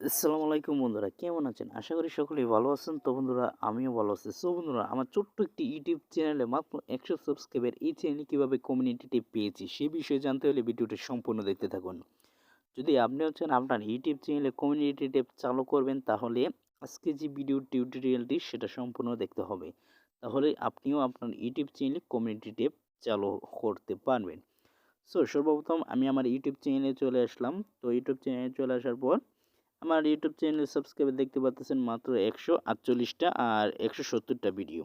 আসসালামু আলাইকুম বন্ধুরা, কেমন আছেন? আশা করি সকলেই ভালো আছেন। তো বন্ধুরা, আমিও ভালো আছি। সো বন্ধুরা, আমার ছোট্ট একটি ইউটিউব চ্যানেলে মাত্র ১০০ সাবস্ক্রাইবার, এই চ্যানেলে কীভাবে কমিউনিটি ট্যাব পেয়েছি সে বিষয়ে জানতে হলে ভিডিওটি সম্পূর্ণ দেখতে থাকুন। যদি আপনি হচ্ছেন আপনার ইউটিউব চ্যানেলে কমিউনিটি ট্যাব চালু করবেন, তাহলে আজকে যে ভিডিও টিউটোরিয়ালটি সেটা সম্পূর্ণ দেখতে হবে। তাহলে আপনিও আপনার ইউটিউব চ্যানেলে কমিউনিটি ট্যাব চালু করতে পারবেন। সো সর্বপ্রথম আমি আমার ইউটিউব চ্যানেলে চলে আসলাম। তো ইউটিউব চ্যানেলে চলে আসার পর আমার ইউটিউব চ্যানেলের সাবস্ক্রাইবার দেখতে পাচ্ছেন মাত্র ১৪৮টা আর ১৭০টা ভিডিও।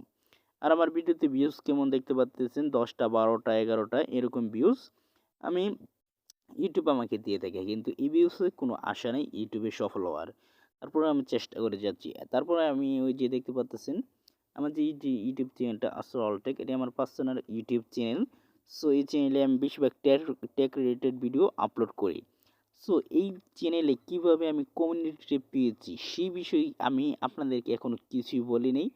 আর আমার ভিডিওতে ভিউজ কেমন দেখতে পাচ্ছেন ১০টা, ১২টা, ১১টা এরকম ভিউজ আমি ইউটিউব আমাকে দিয়ে থাকে। কিন্তু এই ভিউজে কোনো আশা নেই ইউটিউবে সফল হওয়ার। তারপরে আমি চেষ্টা করে যাচ্ছি। তারপরে আমি ওই যে দেখতে পাচ্ছেন আমার যে ইউটিউব চ্যানেলটা আসর অলটেক, এটি আমার পার্সোনাল ইউটিউব চ্যানেল। সো এই চ্যানেলে আমি বেশিরভাগ টেক রিলেটেড ভিডিও আপলোড করি। সো এই চ্যানেলে কিভাবে আমি কমিউনিটি পেয়েছি সেই বিষয়ে আমি আপনাদেরকে এখনও কিছুই বলি নাই,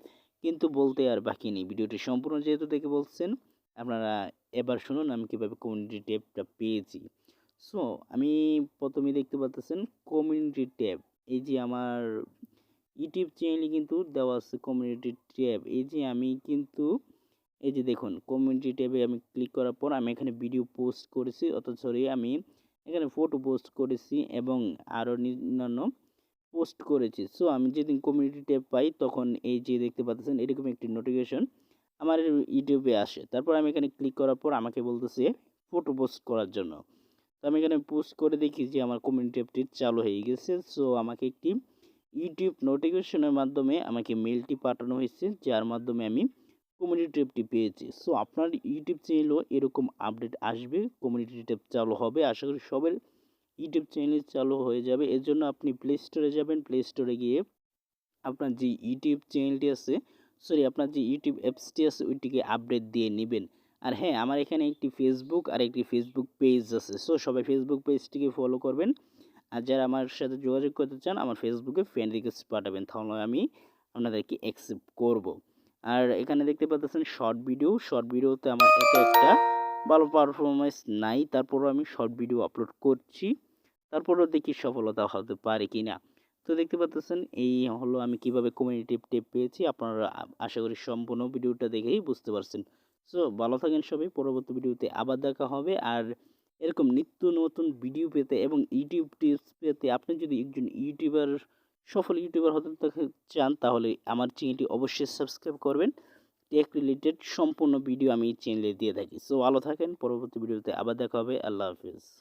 কিন্তু বলতে আর বাকি নেই। ভিডিওটি সম্পূর্ণ যেহেতু দেখে বলছেন, আপনারা এবার শুনুন আমি কিভাবে কমিউনিটি ট্যাবটা পেয়েছি। সো আমি প্রথমেই দেখতে পাচ্ছেন কমিউনিটি ট্যাব। এই যে আমার ইউটিউব চ্যানেলে কিন্তু দেওয়া আছে কমিউনিটি ট্যাব। এই যে আমি কিন্তু এই যে দেখুন কমিউনিটি ট্যাবে আমি ক্লিক করার পর আমি এখানে ভিডিও পোস্ট করেছি, সরি আমি এখানে ফটো পোস্ট করেছি এবং আরও অন্যান্য পোস্ট করেছি। সো আমি যেদিন কমিউনিটি ট্যাব পাই তখন এই যে দেখতে পাচ্ছেন এরকম একটি নোটিফিকেশন আমার ইউটিউবে আসে। তারপর আমি এখানে ক্লিক করার পর আমাকে বলতেছে ফটো পোস্ট করার জন্য। তো আমি এখানে পোস্ট করে দেখি যে আমার কমিউনিটি ট্যাবটি চালু হয়ে গেছে। সো আমাকে একটি ইউটিউব নোটিফিকেশনের মাধ্যমে আমাকে মেলটি পাঠানো হয়েছে, যার মাধ্যমে আমি কমিউনিটি ট্যাবটি পেয়েছি। সো আপনার ইউটিউব চ্যানেলেও এরকম আপডেট আসবে, কমিউনিটি ট্যাব চালু হবে। আশা করি সবার ইউটিউব চ্যানেল চালু হয়ে যাবে। এর জন্য আপনি প্লে স্টোরে যাবেন। প্লে স্টোরে গিয়ে আপনার যে ইউটিউব চ্যানেলটি আছে, সরি আপনার যে ইউটিউব অ্যাপসটি আছে ওইটিকে আপডেট দিয়ে নেবেন। আর হ্যাঁ, আমার এখানে একটি ফেসবুক আর একটি ফেসবুক পেজ আছে। সো সবাই ফেসবুক পেজটিকে ফলো করবেন। আর যারা আমার সাথে যোগাযোগ করতে চান আমার ফেসবুকে ফ্রেন্ড রিকোয়েস্ট পাঠাবেন, তাহলে আমি আপনাদেরকে অ্যাকসেপ্ট করব। আর এখানে দেখতে পাচ্ছেন শর্ট ভিডিওতে আমার এত একটা ভালো পারফরমেন্স নাই, তারপরও আমি শর্ট ভিডিও আপলোড করছি। তারপরেও দেখি সফলতা হতে পারে কিনা। তো দেখতে পাচ্ছেন এই হলো আমি কিভাবে কমিউনিটি টেপ পেয়েছি। আপনারা আশা করি সম্পূর্ণ ভিডিওটা দেখেই বুঝতে পারছেন। সো ভালো থাকেন সবাই, পরবর্তী ভিডিওতে আবার দেখা হবে। আর এরকম নিত্য নতুন ভিডিও পেতে এবং ইউটিউব টিপস পেতে আপনি যদি একজন সফল ইউটিউবার হতে চান, তাহলে আমার চ্যানেলটি অবশ্যই সাবস্ক্রাইব করবেন। টেক রিলেটেড সম্পূর্ণ ভিডিও আমি এই চ্যানেলে দিয়ে থাকি। সো ভালো থাকেন, পরবর্তী ভিডিওতে আবার দেখা হবে। আল্লাহ হাফিজ।